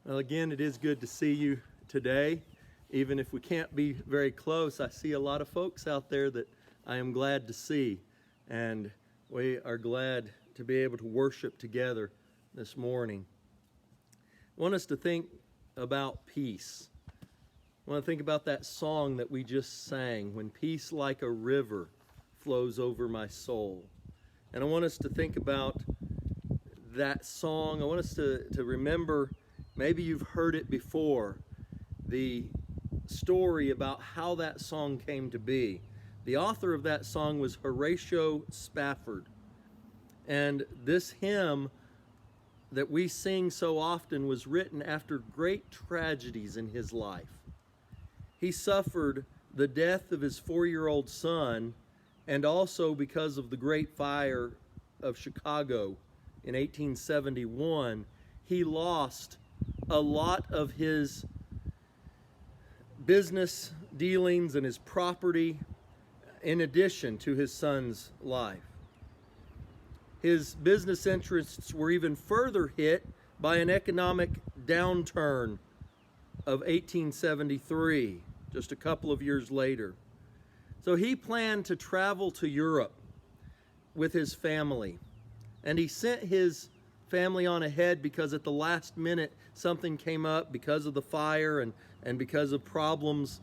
Well, again, it is good to see you today. Even if we can't be very close, I see a lot of folks out there that I am glad to see. And we are glad to be able to worship together this morning. I want us to think about peace. I want to think about that song that we just sang, "When peace like a river flows over my soul." And I want us to think about that song. I want us to remember, maybe you've heard it before, the story about how that song came to be. The author of that song was Horatio Spafford. And this hymn that we sing so often was written after great tragedies in his life. He suffered the death of his 4-year-old son, and also because of the Great Fire of Chicago in 1871, he lost a lot of his business dealings and his property in addition to his son's life. His business interests were even further hit by an economic downturn of 1873, just a couple of years later. So he planned to travel to Europe with his family. And he sent his family on ahead because at the last minute something came up because of the fire and because of problems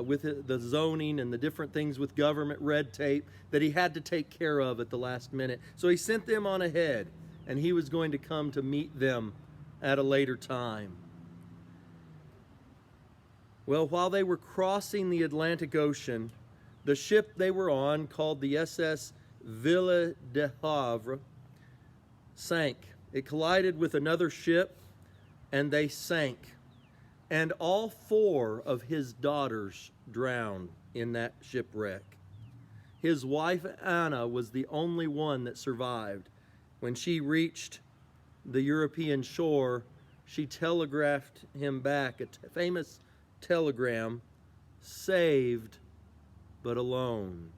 with the zoning and the different things with government red tape that he had to take care of at the last minute. So he sent them on ahead, and he was going to come to meet them at a later time. Well, while they were crossing the Atlantic Ocean, the ship they were on, called the SS Ville de Havre, sank. It collided with another ship, and they sank. And all 4 of his daughters drowned in that shipwreck. His wife Anna was the only one that survived. When she reached the European shore, she telegraphed him back a famous telegram: "Saved, but alone."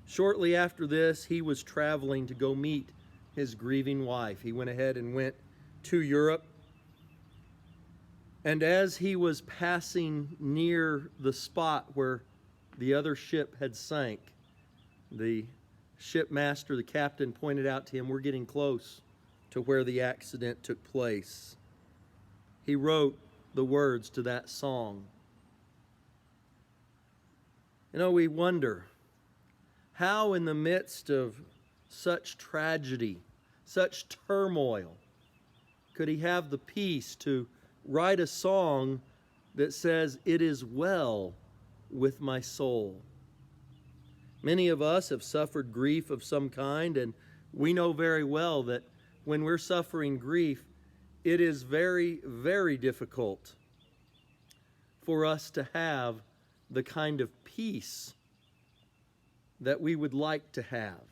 Shortly after this, he was traveling to go meet his grieving wife. He went ahead and went to Europe. And as he was passing near the spot where the other ship had sank, the shipmaster, the captain, pointed out to him, "We're getting close to where the accident took place." He wrote the words to that song. You know, we wonder how in the midst of such tragedy, such turmoil, could he have the peace to write a song that says, "It is well with my soul"? Many of us have suffered grief of some kind, and we know very well that when we're suffering grief, it is very, very difficult for us to have the kind of peace that we would like to have.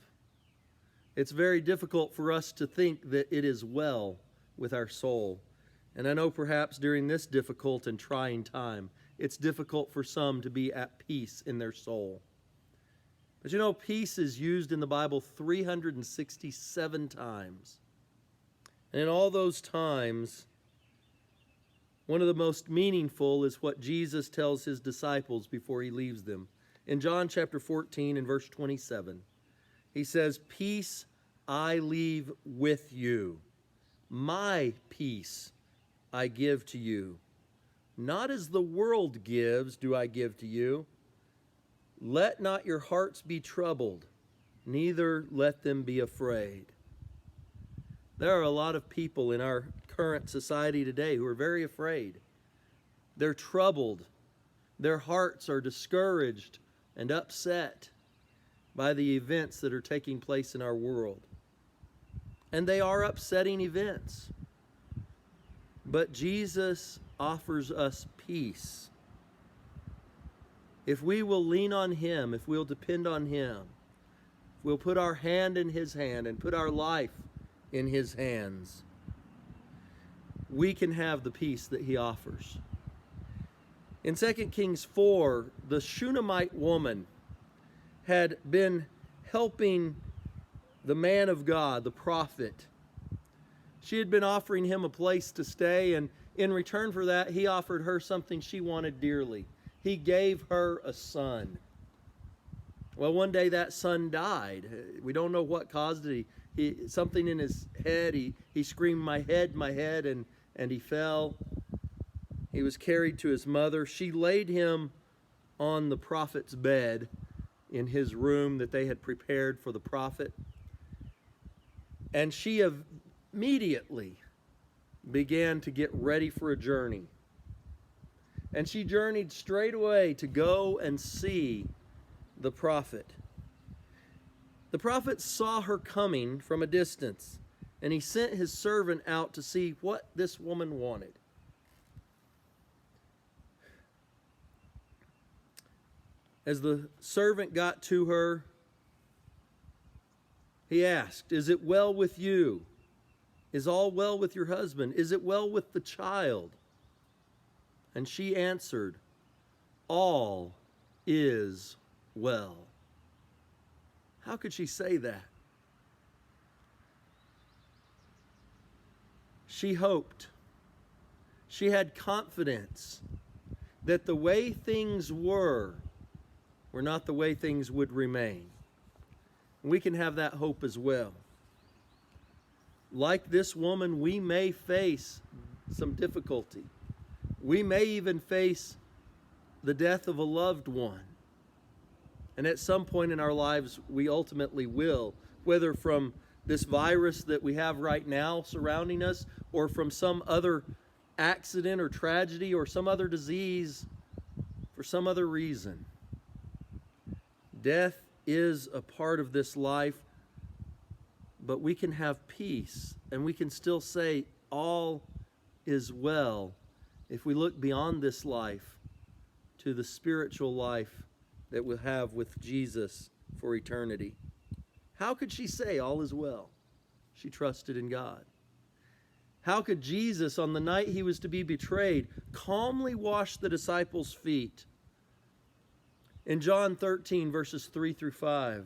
It's very difficult for us to think that it is well with our soul. And I know perhaps during this difficult and trying time, it's difficult for some to be at peace in their soul. But you know, peace is used in the Bible 367 times. And in all those times, one of the most meaningful is what Jesus tells his disciples before he leaves them. In John chapter 14 and verse 27, he says, "Peace I leave with you. My peace I give to you. Not as the world gives do I give to you. Let not your hearts be troubled, neither let them be afraid." There are a lot of people in our current society today who are very afraid. They're troubled. Their hearts are discouraged and upset by the events that are taking place in our world. And they are upsetting events. But Jesus offers us peace. If we will lean on him, if we'll depend on him, if we'll put our hand in his hand and put our life in his hands, we can have the peace that he offers. In 2 Kings 4, the Shunammite woman had been helping the man of God, the prophet. She had been offering him a place to stay, and in return for that, he offered her something she wanted dearly. He gave her a son. Well, one day that son died. We don't know what caused it. Something in his head. He screamed, my head, and he fell. He was carried to his mother. She laid him on the prophet's bed in his room that they had prepared for the prophet. And she immediately began to get ready for a journey. And she journeyed straight away to go and see the prophet. The prophet saw her coming from a distance, and he sent his servant out to see what this woman wanted. As the servant got to her, he asked, "Is it well with you? Is all well with your husband? Is it well with the child?" And she answered, "All is well." How could she say that? She hoped. She had confidence that the way things were not the way things would remain. We can have that hope as well. Like this woman, we may face some difficulty. We may even face the death of a loved one. And at some point in our lives, we ultimately will, whether from this virus that we have right now surrounding us, or from some other accident or tragedy or some other disease for some other reason. Death is a part of this life, but we can have peace and we can still say all is well if we look beyond this life to the spiritual life that we'll have with Jesus for eternity. How could she say all is well? She trusted in God. How could Jesus, on the night he was to be betrayed, calmly wash the disciples' feet? In John 13, verses 3 through 5, it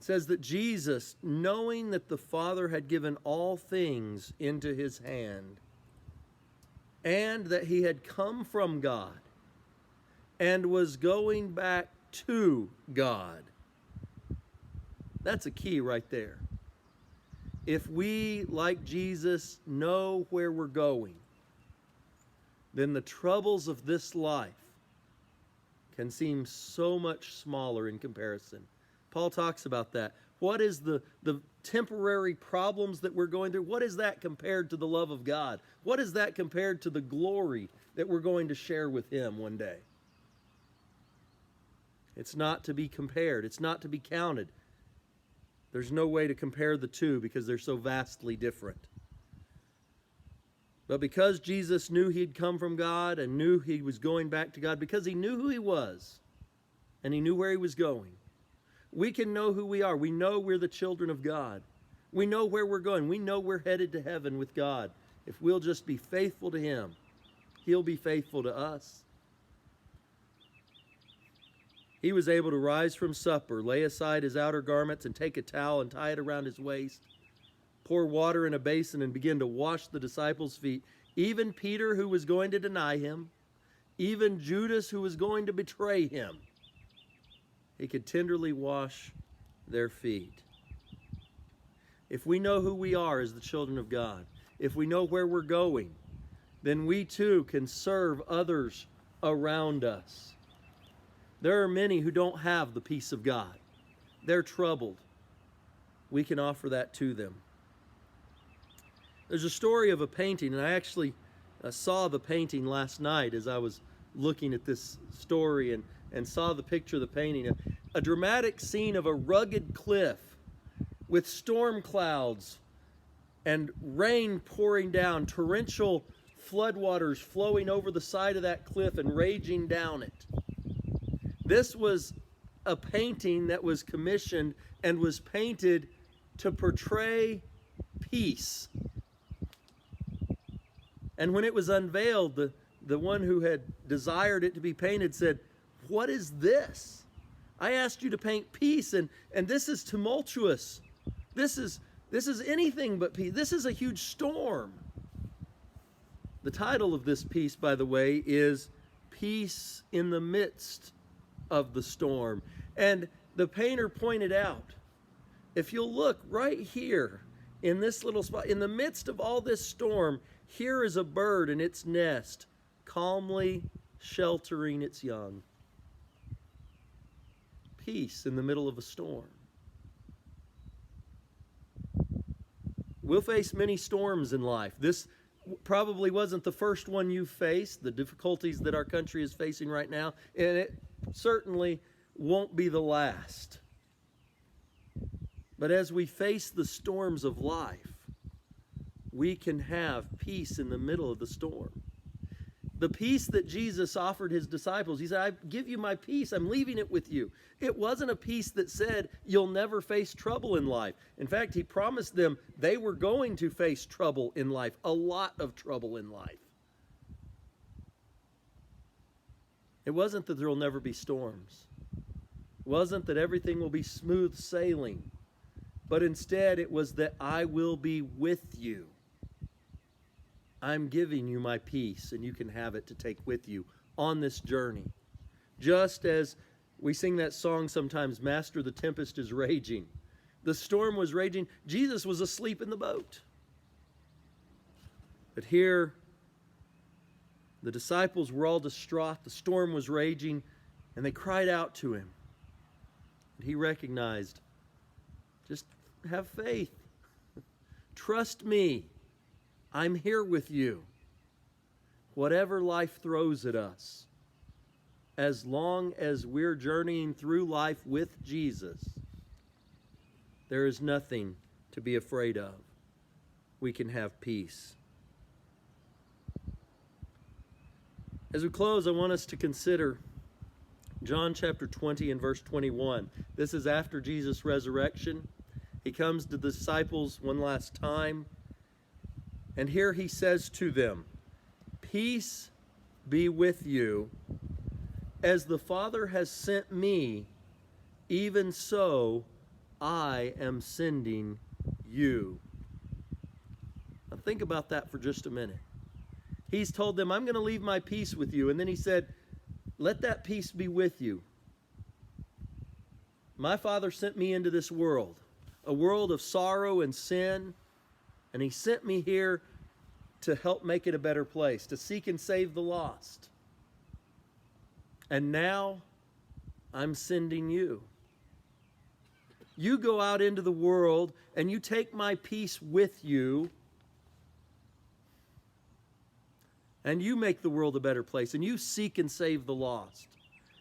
says that Jesus, knowing that the Father had given all things into his hand, and that he had come from God, and was going back to God. That's a key right there. If we, like Jesus, know where we're going, then the troubles of this life can seem so much smaller in comparison. Paul talks about that. What is the temporary problems that we're going through? What is that compared to the love of God? What is that compared to the glory that we're going to share with him one day? It's not to be compared. It's not to be counted. There's no way to compare the two because they're so vastly different. But because Jesus knew he'd come from God and knew he was going back to God, because he knew who he was and he knew where he was going, we can know who we are. We know we're the children of God. We know where we're going. We know we're headed to heaven with God. If we'll just be faithful to him, he'll be faithful to us. He was able to rise from supper, lay aside his outer garments, and take a towel and tie it around his waist, pour water in a basin, and begin to wash the disciples' feet. Even Peter, who was going to deny him, even Judas, who was going to betray him, he could tenderly wash their feet. If we know who we are as the children of God, if we know where we're going, then we too can serve others around us. There are many who don't have the peace of God. They're troubled. We can offer that to them. There's a story of a painting, and I actually saw the painting last night as I was looking at this story and saw the picture of the painting. A dramatic scene of a rugged cliff with storm clouds and rain pouring down, torrential floodwaters flowing over the side of that cliff and raging down it. This was a painting that was commissioned and was painted to portray peace. And when it was unveiled, the one who had desired it to be painted said, "What is this? I asked you to paint peace, and this is tumultuous. This This is anything but peace. This is a huge storm. The title of this piece, by the way, is Peace in the Midst of the Storm. And the painter pointed out, if you'll look right here in this little spot, in the midst of all this storm, here is a bird in its nest, calmly sheltering its young. Peace in the middle of a storm. We'll face many storms in life. This probably wasn't the first one you faced, the difficulties that our country is facing right now, and it certainly won't be the last. But as we face the storms of life, we can have peace in the middle of the storm. The peace that Jesus offered his disciples, he said, I give you my peace, I'm leaving it with you. It wasn't a peace that said you'll never face trouble in life. In fact, he promised them they were going to face trouble in life, a lot of trouble in life. It wasn't that there will never be storms. It wasn't that everything will be smooth sailing. But instead it was that I will be with you. I'm giving you my peace, and you can have it to take with you on this journey. Just as we sing that song sometimes, Master, the tempest is raging. The storm was raging. Jesus was asleep in the boat. But here, the disciples were all distraught. The storm was raging, and they cried out to him. And he recognized, just have faith. Trust me. I'm here with you. Whatever life throws at us, as long as we're journeying through life with Jesus, there is nothing to be afraid of. We can have peace. As we close, I want us to consider John chapter 20 and verse 21. This is after Jesus' resurrection. He comes to the disciples one last time. And here he says to them, peace be with you. As the Father has sent me, even so I am sending you. Now think about that for just a minute. He's told them, I'm going to leave my peace with you. And then he said, let that peace be with you. My Father sent me into this world, a world of sorrow and sin. And he sent me here to help make it a better place, to seek and save the lost. And now I'm sending you. You go out into the world and you take my peace with you, and you make the world a better place, and you seek and save the lost,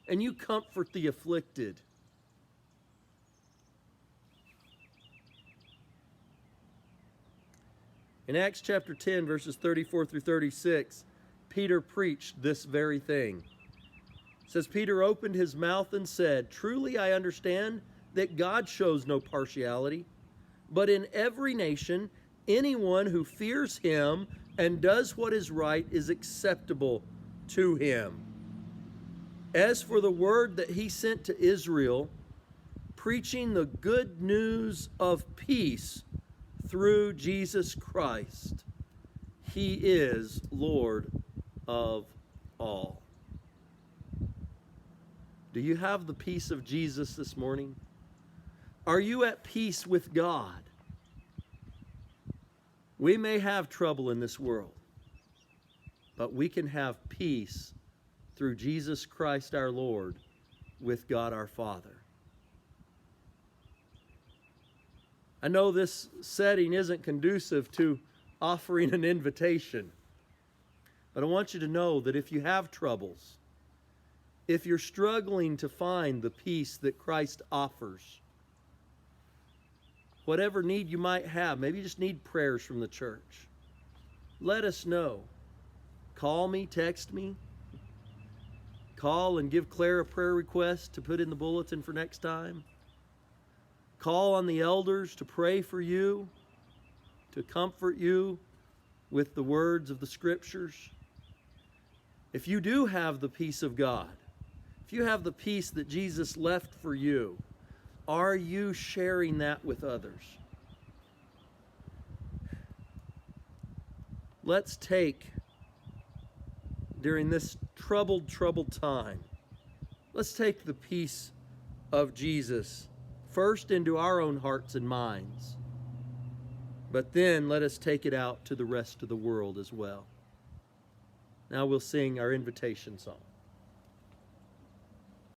and you comfort the afflicted. In Acts chapter 10, verses 34 through 36, Peter preached this very thing. It says, Peter opened his mouth and said, truly I understand that God shows no partiality, but in every nation, anyone who fears him and does what is right is acceptable to him. As for the word that he sent to Israel, preaching the good news of peace through Jesus Christ, he is Lord of all. Do you have the peace of Jesus this morning? Are you at peace with God? We may have trouble in this world, but we can have peace through Jesus Christ our Lord with God our Father. I know this setting isn't conducive to offering an invitation, but I want you to know that if you have troubles, if you're struggling to find the peace that Christ offers, whatever need you might have, maybe you just need prayers from the church, let us know. Call me, text me. Call and give Claire a prayer request to put in the bulletin for next time. Call on the elders to pray for you, to comfort you with the words of the Scriptures. If you do have the peace of God, if you have the peace that Jesus left for you, are you sharing that with others? let's take, during this troubled time, let's take the peace of Jesus first into our own hearts and minds, but then let us take it out to the rest of the world as well. Now we'll sing our invitation song.